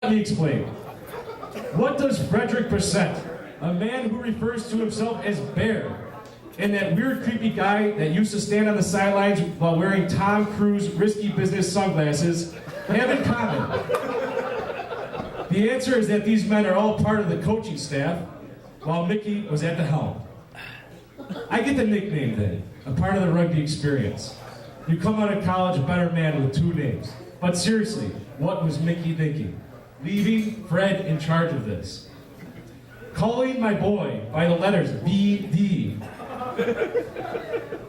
Let me explain. What does Frederick Brissett, a man who refers to himself as Bear, and that weird creepy guy that used to stand on the sidelines while wearing Tom Cruise risky business sunglasses, have in common? The answer is that these men are all part of the coaching staff, while Mickey was at the helm. I get the nickname then, a part of the rugby experience. You come out of college a better man with two names. But seriously, what was Mickey thinking? Leaving Fred in charge of this. Calling my boy by the letters BD.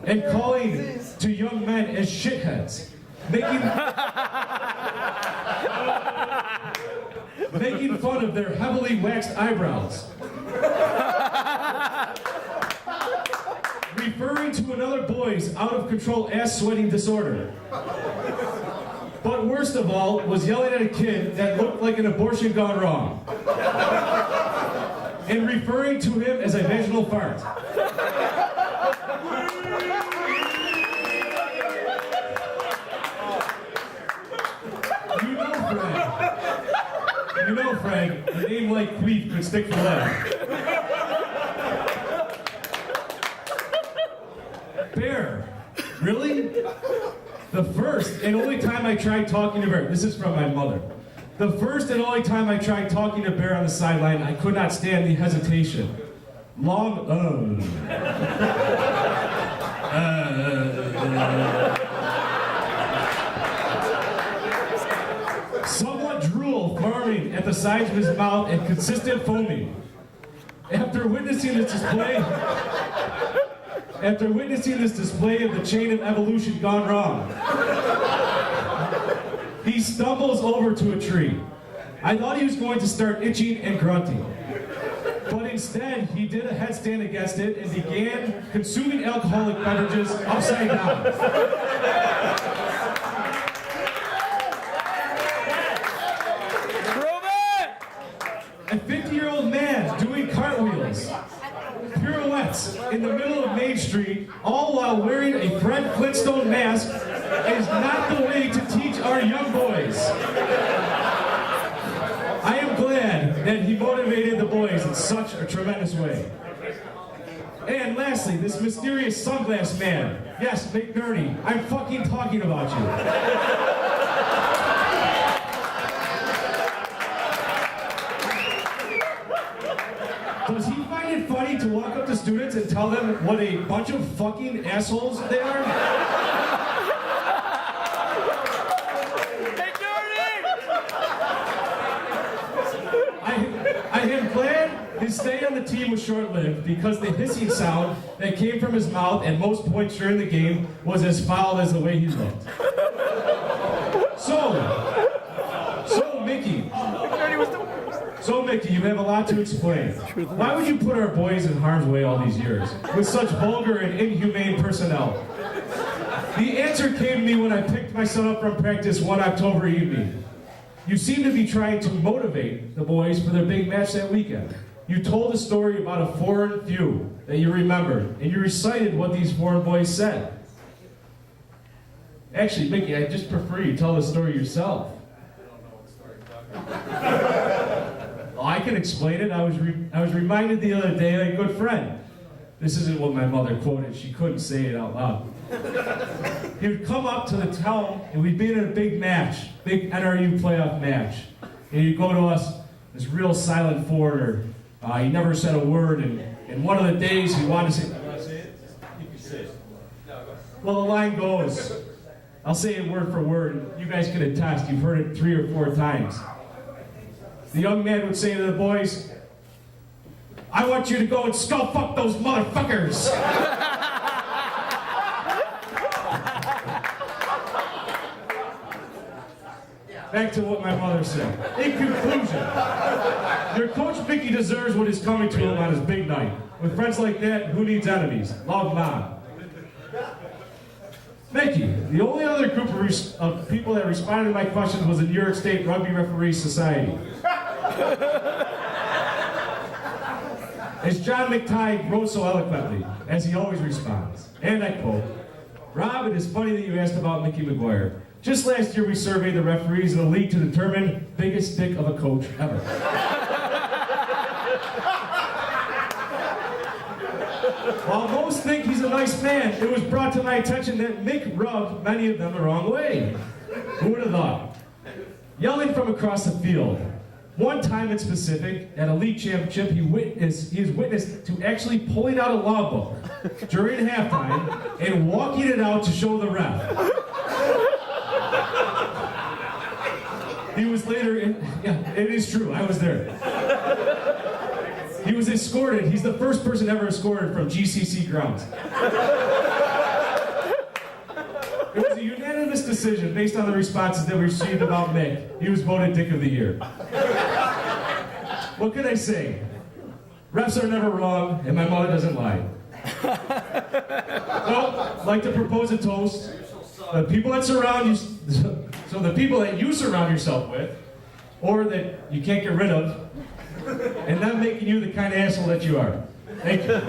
And calling to young men as shitheads. Making fun of their heavily waxed eyebrows. Referring to another boy's out-of-control ass-sweating disorder. But worst of all was yelling at a kid that looked like an abortion gone wrong. And referring to him as a vaginal fart. You know, Frank, a name like Queef could stick for life. Bear, really? The first and only time I tried talking to Bear, this is from my mother. The first and only time I tried talking to Bear on the sideline, I could not stand the hesitation. Somewhat drool forming at the sides of his mouth and consistent foaming. After witnessing this display of the chain of evolution gone wrong, he stumbles over to a tree. I thought he was going to start itching and grunting. But instead, he did a headstand against it and began consuming alcoholic beverages upside down. A 50-year-old man doing cartwheels, pirouettes in the middle of Main Street, all while wearing a Fred Flintstone mask, is not the way to teach our young boys. I am glad that he motivated the boys in such a tremendous way. And lastly, this mysterious sunglass man. Yes, McNerney, I'm fucking talking about you. Does he find it funny to walk up to students and tell them what a bunch of fucking assholes they are? I am glad his stay on the team was short-lived because the hissing sound that came from his mouth at most points during the game was as foul as the way he looked. So Mickey, you have a lot to explain. Why would you put our boys in harm's way all these years with such vulgar and inhumane personnel? The answer came to me when I picked my son up from practice one October evening. You seem to be trying to motivate the boys for their big match that weekend. You told a story about a foreign few that you remembered, and you recited what these foreign boys said. Actually, Mickey, I just prefer you tell the story yourself. Well, I can explain it. I was reminded the other day of a good friend. This isn't what my mother quoted. She couldn't say it out loud. He would come up to the town, and we'd be in a big match, big NRU playoff match. And he'd go to us, this real silent foreigner. He never said a word, and one of the days he wanted to say, "You want to say it? You can say it." Well, the line goes, I'll say it word for word. You guys can attest. You've heard it 3 or 4 times. The young man would say to the boys, "I want you to go and skull fuck those motherfuckers." Back to what my mother said. In conclusion, your coach Mickey deserves what is coming to him on his big night. With friends like that, who needs enemies? Love mom. Mickey, the only other group of people that responded to my questions was the New York State Rugby Referees Society. As John McTighe wrote so eloquently, as he always responds, and I quote, "Rob, it is funny that you asked about Mickey McGuire. Just last year, we surveyed the referees in the league to determine biggest dick of a coach ever. While most think he's a nice man, it was brought to my attention that Mick rubbed many of them the wrong way. Who would have thought? Yelling from across the field. One time in specific, at a league championship, he is witnessed to actually pulling out a law book during halftime and walking it out to show the ref. He was later, yeah, it is true, I was there. He was escorted, he's the first person ever escorted from GCC grounds. It was a unanimous decision based on the responses that we received about Mick. He was voted Dick of the Year. What can I say? Refs are never wrong, and my mother doesn't lie. Well, I'd like to propose a toast. The people that surround you, so the people that you surround yourself with, or that you can't get rid of, and not making you the kind of asshole that you are. Thank you.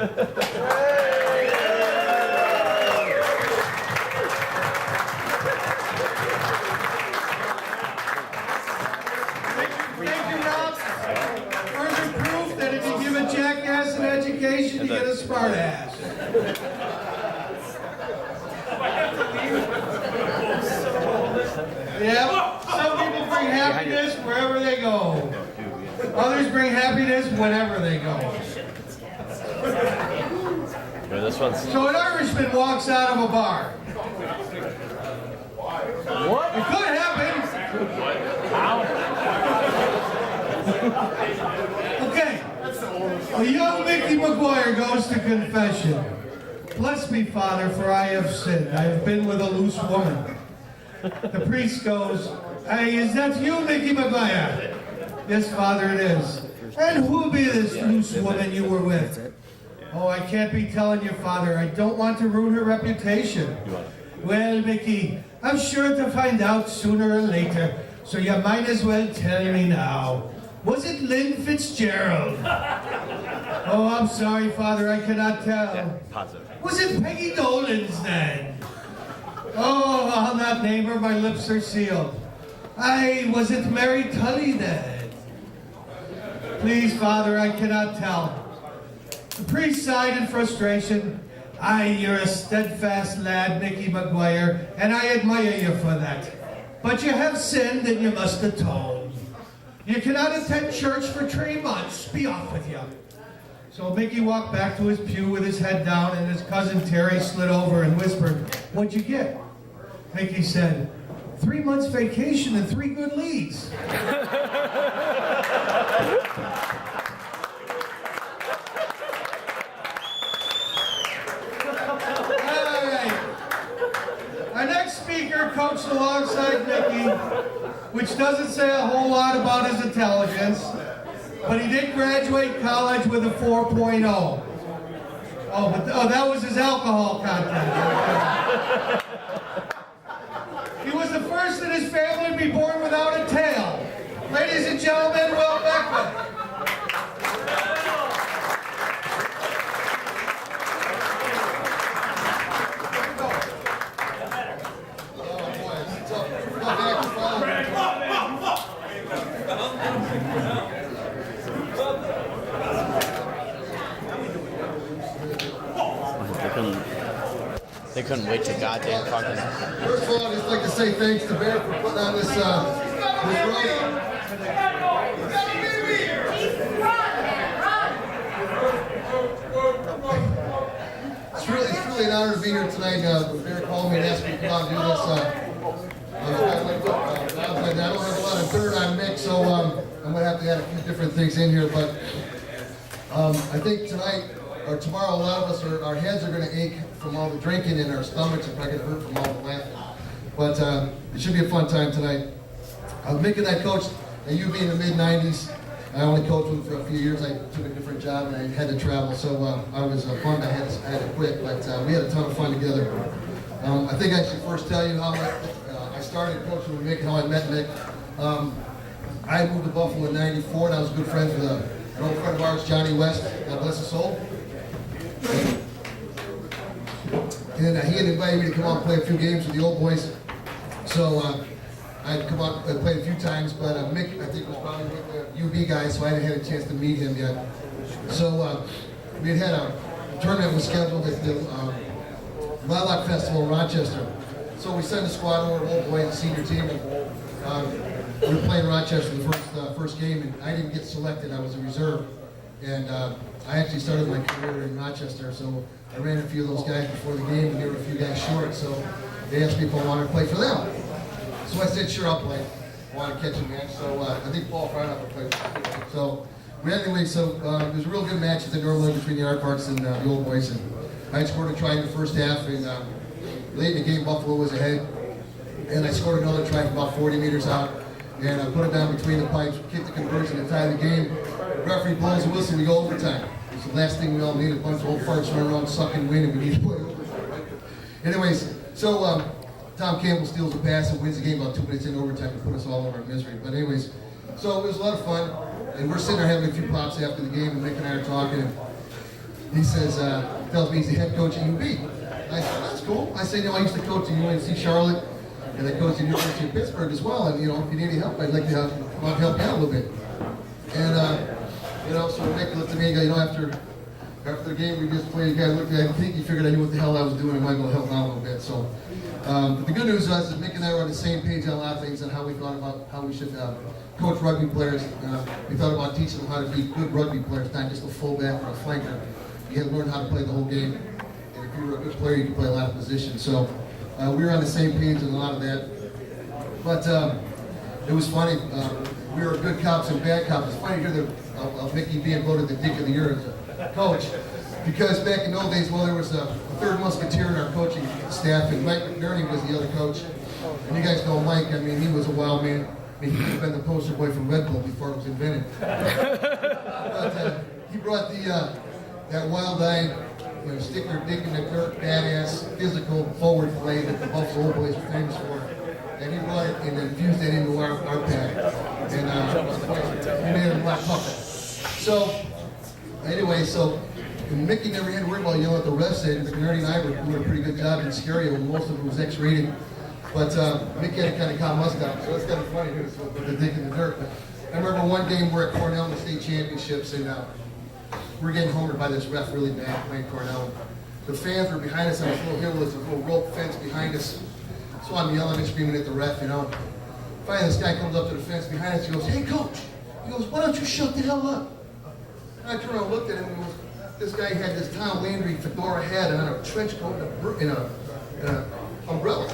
Education, you get a smart ass. Yep. Some people bring happiness wherever they go. Others bring happiness whenever they go. So an Irishman walks out of a bar. What? It could happen. Okay. A young Mickey McGuire goes to confession. Bless me, Father, for I have sinned. I have been with a loose woman. The priest goes, hey, is that you, Mickey McGuire? Yes, Father, it is. And who be this loose woman you were with? Oh, I can't be telling you, Father. I don't want to ruin her reputation. Well, Mickey, I'm sure to find out sooner or later, so you might as well tell me now. Was it Lynn Fitzgerald? Oh, I'm sorry, Father, I cannot tell. Yeah, positive. Was it Peggy Dolan's then? Oh, I'll not name her, my lips are sealed. Was it Mary Tully then? Please, Father, I cannot tell. The priest sighed in frustration. You're a steadfast lad, Mickey McGuire, and I admire you for that. But you have sinned and you must atone. You cannot attend church for 3 months. Be off with you. So Mickey walked back to his pew with his head down, and his cousin Terry slid over and whispered, what'd you get? Mickey said, 3 months vacation and 3 good leads. All right. Our next speaker coached alongside Mickey, which doesn't say a whole lot about his intelligence, but he did graduate college with a 4.0. Oh, that was his alcohol content. He was the first in his family to be born without a tail. Ladies and gentlemen, Will Beckwith. They couldn't wait to goddamn fucking. First of all, I'd just like to say thanks to Bear for putting on this rodeo. It's really an honor to be here tonight. Bear called me and asked me to come out and do this. I don't have a lot of dirt on Mick, so I'm going to have to add a few different things in here. But I think tonight or tomorrow, a lot of us, our heads are going to ache from all the drinking, and our stomachs are probably going to hurt from all the laughing. But it should be a fun time tonight. Mick and I coached at UB in the mid-'90s. I only coached with him for a few years. I took a different job and I had to travel, so I was bummed I had to quit. But we had a ton of fun together. I think I should first tell you how I started coaching with Mick and how I met Mick. I moved to Buffalo in '94, and I was good friends with an old friend of ours, Johnny West. God bless his soul. And he had invited me to come out and play a few games with the old boys. So I'd come up and played a few times, but Mick, I think, was probably with the UB guys, so I hadn't had a chance to meet him yet. So we had a tournament was scheduled at the Lilac Festival in Rochester. So we sent a squad over to Old Boy, the senior team, and we were playing Rochester the first game, and I didn't get selected. I was a reserve, and I actually started my career in Rochester. So I ran a few of those guys before the game, and they were a few guys short. So they asked me if I wanted to play for them. So I said, sure, I'll play. I want to catch a match. So I think Paul Frynoff will play. So anyway, so it was a real good match at the Normal between the Aardvarks and the Old Boys. And I scored a try in the first half, and late in the game, Buffalo was ahead. And I scored another try from about 40 meters out. And I put it down between the pipes, kicked the conversion to tie the game. The referee blows the whistle, we go overtime. It's the last thing we all need, a bunch of old farts running around sucking wind, and we need to play overtime, right? Anyways, so Tom Campbell steals a pass and wins the game about 2 minutes in overtime to put us all over our misery. But anyways, so it was a lot of fun. And we're sitting there having a few pops after the game, and Mick and I are talking, and he says, tells me he's the head coach at UB. I said, that's cool. I said, I used to coach at UNC Charlotte, and I coached at University of Pittsburgh as well, and if you need any help, I'd like to help you out a little bit. And so Mick looked at me and go, after the game we just played, the guy looked at me, I think he figured I knew what the hell I was doing, and might go help out a little bit. So but the good news was that Mick and I were on the same page on a lot of things and how we thought about how we should coach rugby players. We thought about teaching them how to be good rugby players, not just a fullback or a flanker. You had to learn how to play the whole game. And if you were a good player, you could play a lot of positions. So we were on the same page on a lot of that. But it was funny. We were good cops and bad cops. It's funny to hear of Mickey being voted the Dick of the Year as a coach. Because back in those days, there was a third musketeer in our coaching staff, and Mike McNerney was the other coach. And you guys know Mike, he was a wild man. He could have been the poster boy from Red Bull before it was invented. But he brought that wild-eyed, stick your dick in the dirt, badass, physical forward play that the Buffalo Boys were famous for. And he brought it and infused it into our pack. And he made it a lot tougher. So, anyway, and Mickey never had to worry about yelling at the refs, and McNerney and I were doing a pretty good job in Scario, and most of it was X-rated. But Mickey had to kind of calm us down, so it's kind of funny here, with the dick in the dirt. But I remember one game we're at Cornell in the state championships, and we're getting homered by this ref really bad playing Cornell. The fans were behind us on this little hill with a little rope fence behind us. So I'm yelling and screaming at the ref, Finally, this guy comes up to the fence behind us, he goes, "Hey, coach." He goes, "Why don't you shut the hell up?" And I turned around and looked at him, and he goes, this guy had this Tom Landry fedora hat and a trench coat and an umbrella.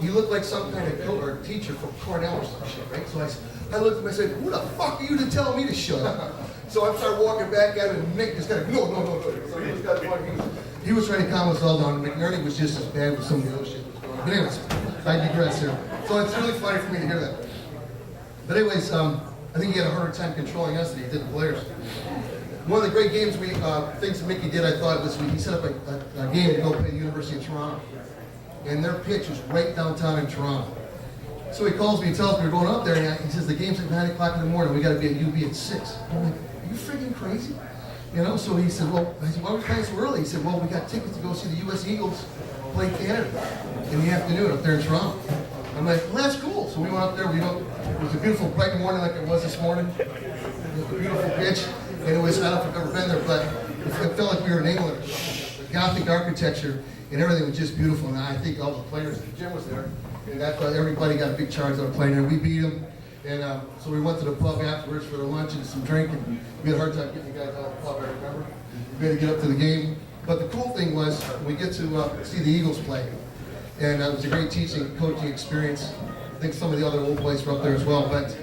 He looked like some kind of coach or teacher from Cornell or some shit, right? So I looked at him and I said, "Who the fuck are you to tell me to shut up?" So I started walking back at him, and Nick just kind of, no. So he was kind of funny. He was trying to calm us all down, and McNerney was just as bad with some of the other shit that was going on. But anyways, I digress here. So it's really funny for me to hear that. But anyways, I think he had a harder time controlling us than he did the players. One of the great games things that Mickey did, I thought, was he set up a game to go play the University of Toronto. And their pitch was right downtown in Toronto. So he calls me and tells me we're going up there, and he says, the game's at 9 o'clock in the morning, we got to be at UB at 6. I'm like, are you freaking crazy? So he said, I said, why are we playing so early? He said, we got tickets to go see the U.S. Eagles play Canada in the afternoon up there in Toronto. I'm like, well, that's cool. So we went up there, it was a beautiful bright morning like it was this morning. It was a beautiful pitch. And it was, I don't know if you've ever been there, but it felt like we were in England. The Gothic architecture and everything was just beautiful. And I think all the players, Jim was there, and that's why everybody got a big charge on playing there. We beat them. And so we went to the pub afterwards for the lunch and some drink, and we had a hard time getting the guys out of the pub, I remember. We had to get up to the game. But the cool thing was, we get to see the Eagles play. And it was a great coaching experience. I think some of the other old boys were up there as well. But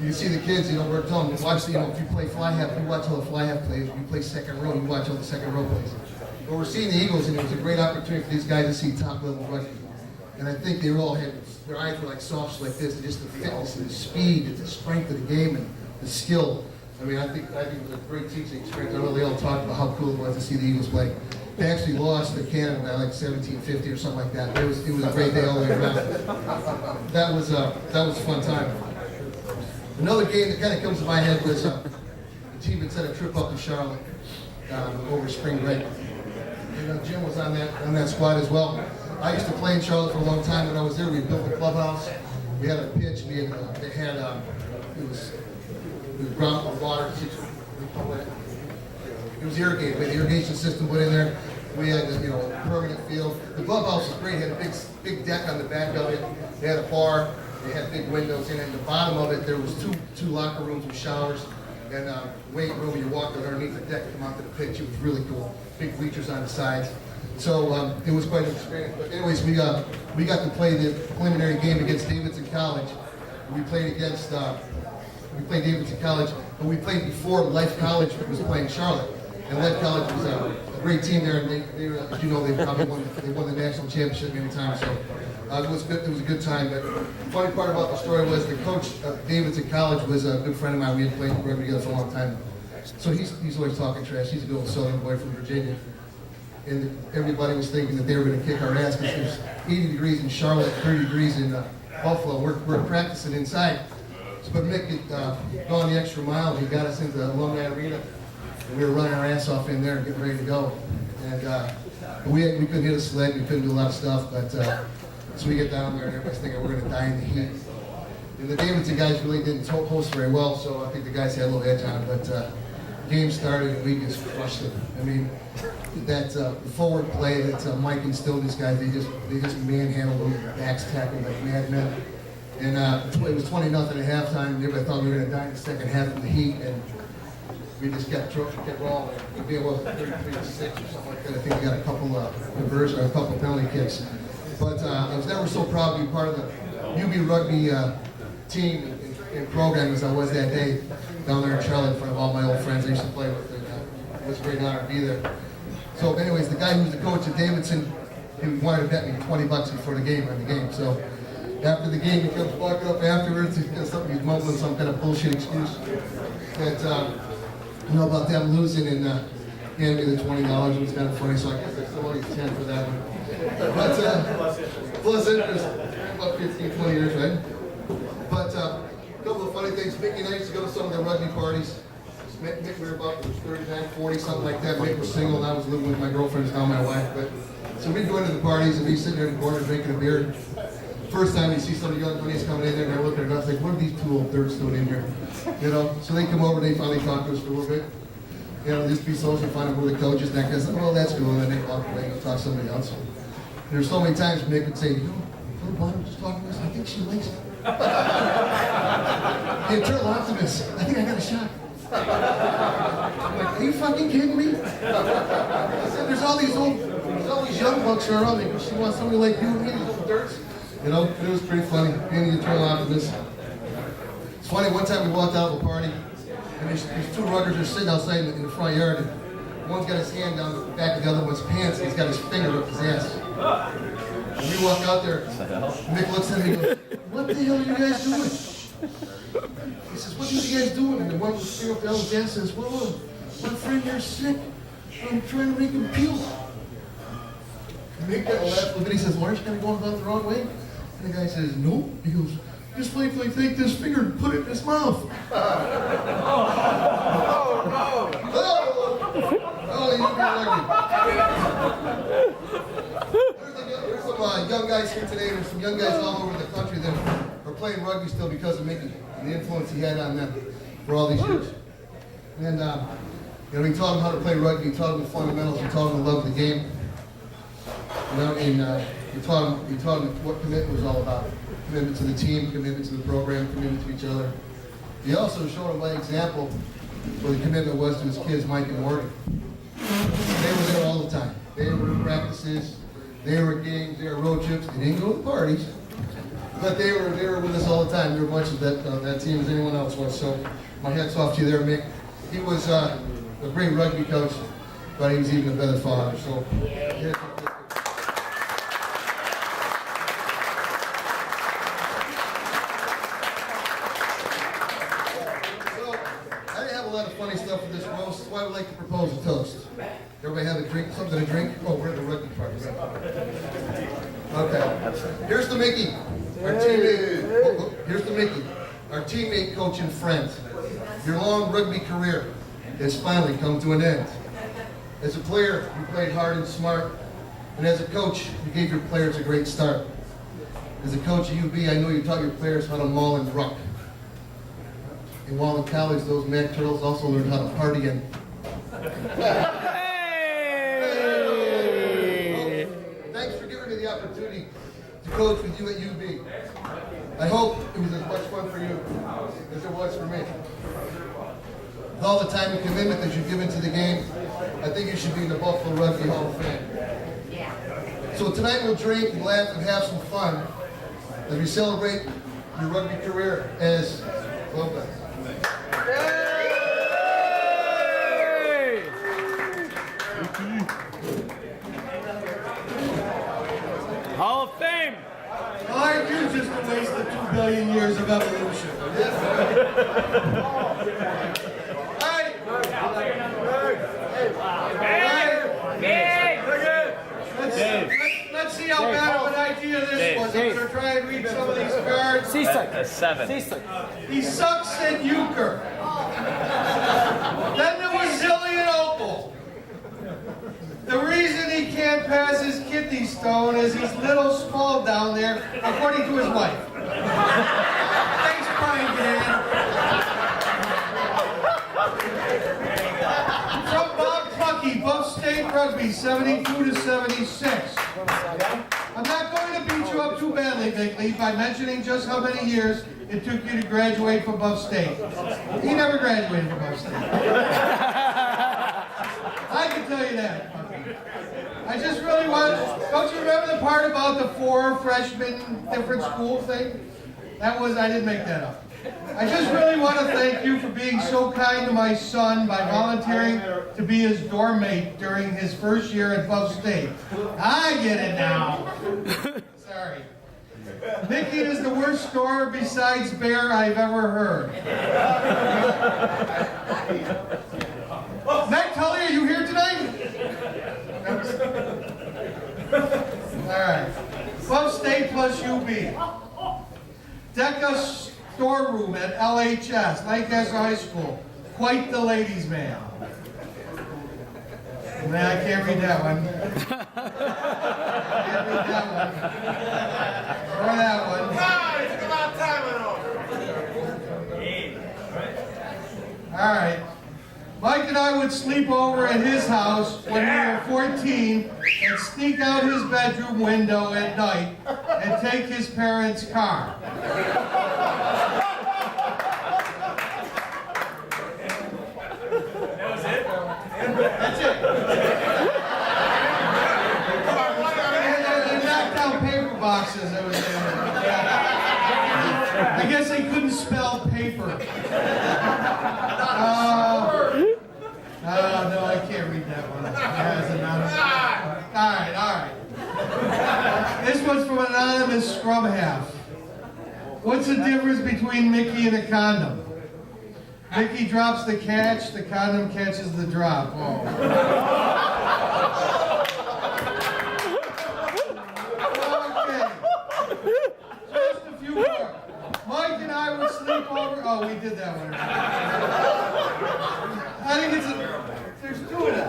you see the kids, we're telling them, watch, if you play fly half, you watch all the fly half plays. If you play second row, you watch all the second row plays. But we're seeing the Eagles, and it was a great opportunity for these guys to see top level rugby. And I think they all had, their eyes were like softs like this, and just the fitness and the speed and the strength of the game and the skill. I think it was a great teaching experience. I know they all talked about how cool it was to see the Eagles play. They actually lost to Canada by like 1750 or something like that. It was a great day all the way around. That was a fun time. Another game that kind of comes to my head was the team that set a trip up to Charlotte over spring break. And Jim was on that squad as well. I used to play in Charlotte for a long time. When I was there, we built a clubhouse. We had a pitch. We had, it was ground water. It was irrigated. We had the irrigation system put in there. We had, a permanent field. The clubhouse was great. It had a big deck on the back of it. They had a bar. They had big windows in it. At the bottom of it, there was two locker rooms with showers and weight room. You walked underneath the deck, come out to the pitch. It was really cool. Big bleachers on the sides. So it was quite an experience. But anyways, we got to play the preliminary game against Davidson College. We played Davidson College, but we played before Life College was playing Charlotte. And Life College was a great team there, and they as you know, they probably won the national championship many times. So it was good. It was a good time. But the funny part about the story was the coach of Davidson College was a good friend of mine. We had played rugby together for a long time. So he's always talking trash. He's a good old Southern boy from Virginia. And everybody was thinking that they were going to kick our ass because it was 80 degrees in Charlotte, 30 degrees in Buffalo. We're practicing inside. But Mick had gone the extra mile. He got us into the Alumni Arena. And we were running our ass off in there and getting ready to go. And we couldn't hit a sled. We couldn't do a lot of stuff. But so we get down there and everybody's thinking we're going to die in the heat. And the Davidson guys really didn't host very well, so I think the guys had a little edge on it. But game started and we just crushed it. I mean, that forward play that Mike instilled these guys, they just manhandled them, backs tackled like madmen. And it was 20-0 at halftime. Everybody thought we were going to die in the second half of the heat, and we just kept rolling. We'd be able to 33-6 or something like that. I think we got a couple conversions or a couple penalty kicks. But I was never so proud to be part of the UB rugby team and program as I was that day down there in Charlotte in front of all my old friends I used to play with. And it was a great honor to be there. So anyways, the guy who was the coach at Davidson, he wanted to bet me $20 before the game on the game. So after the game, he comes walking up afterwards. He's mumbling some kind of bullshit excuse that about them losing and handed me the $20. It was kind of funny, so I guess I still owe you 10 for that one. But plus interest, about 15, 20 years, right? But a couple of funny things. Mickey and I used to go to some of the rugby parties. Mick, we were about 39, 40, something like that. Mick was single, and I was living with my girlfriend, now my wife. But so we'd go into the parties, and we'd sit there in the corner drinking a beer. First time you see some of the young buddies coming in there, and they're looking at us like, what are these two old dirts doing in here? So they come over, they finally talk to us for a little bit. Just be social, find out who the coach is, and that guy's like, well, that's cool, and then they walk away and go talk to somebody else. There's so many times Mick would say, Phil Bonner was just talking to us, I think she likes it. The eternal optimist, I think I got a shot. I'm like, are you fucking kidding me? I said, there's all these young bucks around me. She wants somebody like you and me, these little dirts. It was pretty funny, being the eternal optimist. It's funny, one time we walked out of a party, and these two ruggers are sitting outside in the front yard, and one's got his hand down the back of the other one's pants, and he's got his finger up his ass. And we walk out there, Mick looks at me and goes, what the hell are you guys doing? He says, what are you guys doing? And the one with the finger up the other's ass says, well, my friend here's sick. I'm trying to make him puke. Mick got a laugh a little bit. He says, well, aren't you kind of going about the wrong way? And the guy says, no. He goes, just wait till he take this finger and put it in his mouth. Oh, you There's some young guys here today. There's some young guys all over the country that are playing rugby still because of Mickey and the influence he had on them for all these years. And he taught them how to play rugby. He taught them the fundamentals. He taught them to love the game. He taught them what commitment was all about. Commitment to the team, commitment to the program, commitment to each other. He also showed them by example what the commitment was to his kids, Mike and Morgan. They were there all the time. They were in practices, they were at games, they were road trips. They didn't go to the parties, but they were with us all the time. They were much of that team as anyone else was. So my hat's off to you there, Mick. He was a great rugby coach, but he was even a better father. So. Yeah. Funny stuff with this roast. That's why we like to propose a toast. Everybody have a drink, something to drink? Oh, we're at the rugby party. Okay. Here's the Mickey, our teammate. Here's the Mickey, our teammate, coach, and friend. Your long rugby career has finally come to an end. As a player, you played hard and smart. And as a coach, you gave your players a great start. As a coach at UB, I know you taught your players how to maul and ruck. And while in college, those Mad Turtles also learned how to party and... Thanks for giving me the opportunity to coach with you at UB. I hope it was as much fun for you as it was for me. With all the time and commitment that you've given to the game, I think you should be in the Buffalo Rugby Hall of Fame. So tonight we'll drink and laugh and have some fun as we celebrate your rugby career as well done. Hall of Fame! Well, aren't you just a waste of 2 billion years of evolution? Let's see how bad of an idea this was. I'm going to try and read some of these cards. That's 7. He sucks at euchre. Then there was Zillion Opal. The reason he can't pass his kidney stone is he's little small down there, according to his wife. Thanks, Brian Dan. From Bob Clucky, Buff State Rugby, 72 to 76. I'm not going to beat you up too badly, Bickley, by mentioning just how many years it took you to graduate from Buff State. He never graduated from Buff State. I can tell you that. I just really want, don't you remember the part about the 4 freshmen different school thing? That was, I didn't make that up. I just really want to thank you for being so kind to my son by volunteering to be his dorm mate during his first year at Buff State. I get it now. Sorry. Mickey is the worst scorer besides Bear I've ever heard. Matt Tully, are you here tonight? Alright. Buff State plus UB. Deca storeroom at LHS, Lancaster High School. Quite the ladies' man. Man, I can't read that one. Can't read that one. Or that one. Took a lot of time on. Alright. Mike and I would sleep over at his house when we were 14 and sneak out his bedroom window at night and take his parents' car. That's it. They knocked down paper boxes. That was it. I guess they couldn't spell paper. No, I can't read that one. All right. This one's from an anonymous scrub half. What's the difference between Mickey and a condom? Mickey drops the catch, the condom catches the drop. Oh. Okay. Just a few more. Mike and I would sleep over. Oh, we did that one. I think there's 2 of them.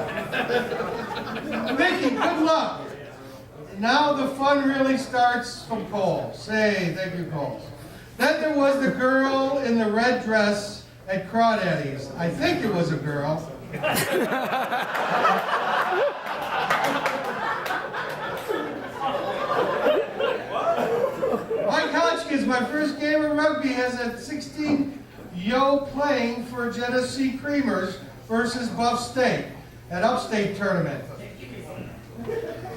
Mickey, good luck. Now the fun really starts from Cole. Say, thank you, Cole. Then there was the girl in the red dress at Crawdaddy's. I think it was a girl. Mike Hotchkiss, my first game of rugby as a 16 yo playing for Genesee Creamers versus Buff State at Upstate tournament.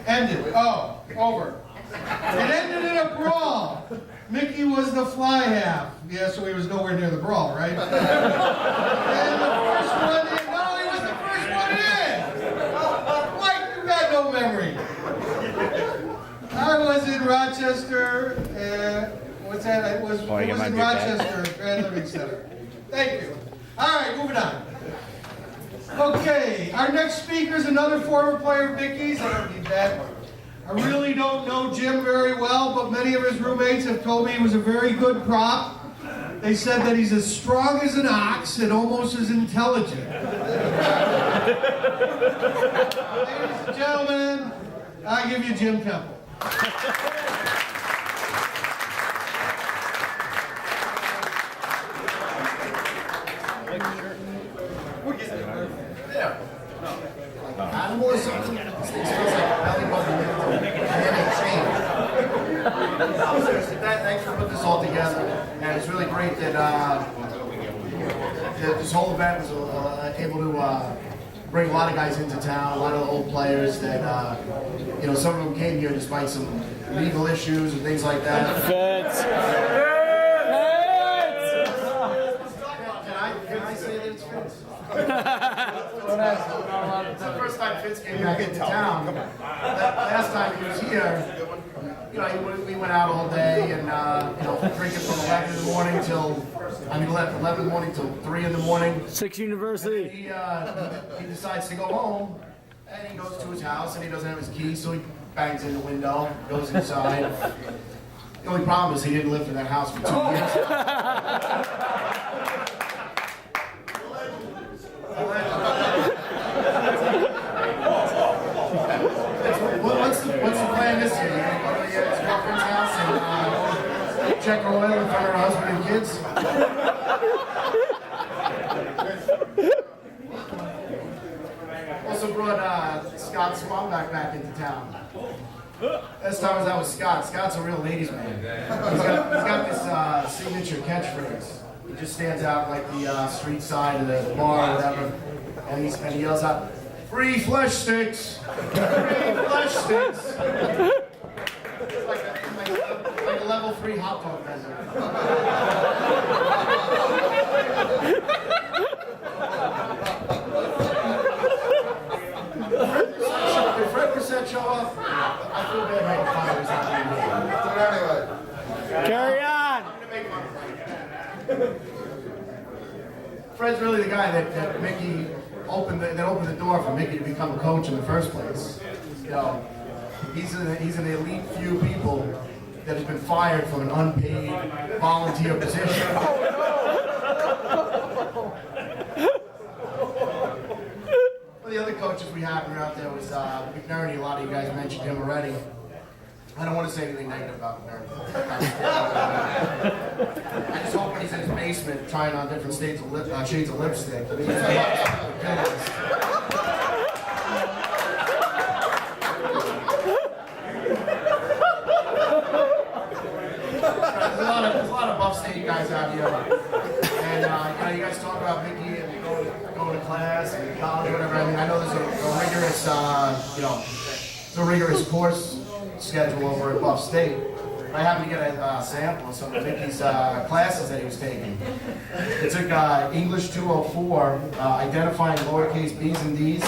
Ended. Oh, over. It ended in a brawl. Mickey was the fly half. Yeah, so he was nowhere near the brawl, right? And the first one in. No, he was the first one in. Mike, you got no memory. I was in Rochester. What's that? It was in Rochester, Grand Living Center. Thank you. All right, moving on. Okay, our next speaker is another former player of Mickey's. I don't need that. I really don't know Jim very well, but many of his roommates have told me he was a very good prop. They said that he's as strong as an ox and almost as intelligent. Ladies and gentlemen, I give you Jim Temple. Animal or something? This thing smells like belly button and chain. No, seriously, thanks for putting this all together. And it's really great that, that this whole event was able to bring a lot of guys into town, a lot of old players that, you know, some of them came here despite some legal issues and things like that. Fits. Can I say that it's Fitz? It's the first time Fitz came back into town. Last time he was here, you know, we went out all day and, you know, drinking from 11 in the morning till, 11 in the morning till 3 in the morning. 6 University. He decides to go home, and he goes to his house, and he doesn't have his key, so he bangs in the window, goes inside. The only problem is he didn't live in that house for 2 years. What's the plan this year? You gonna go to his girlfriend's house and check her oil in front of her husband and kids? Also brought Scott Swanback back into town. Last time I was out with Scott. Scott's a real ladies' man. He's got this signature catchphrase. He just stands out like the street side of the bar or whatever, and he yells out, "Free flesh sticks! Free flesh sticks!" It's like a level 3 hot dog vendor. If Fred Percent show up, I feel bad making fun of his hot dog. Anyway. Carry on. Fred's really the guy that Mickey opened the door for Mickey to become a coach in the first place. You know, he's an elite few people that has been fired from an unpaid volunteer position. One of the other coaches we had out there was McNerney. A lot of you guys mentioned him already. I don't want to say anything negative about McNerney. I just hope when he's in his basement trying on different shades of lipstick. I mean, there's a lot of buff state guys out here, and you know, you guys talk about Mickey and going to class and college or whatever. I mean, I know there's a rigorous, you know, the rigorous course schedule over at Buff State. I happened to get a sample of some of Mickey's classes that he was taking. It took English 204, identifying lowercase b's and d's.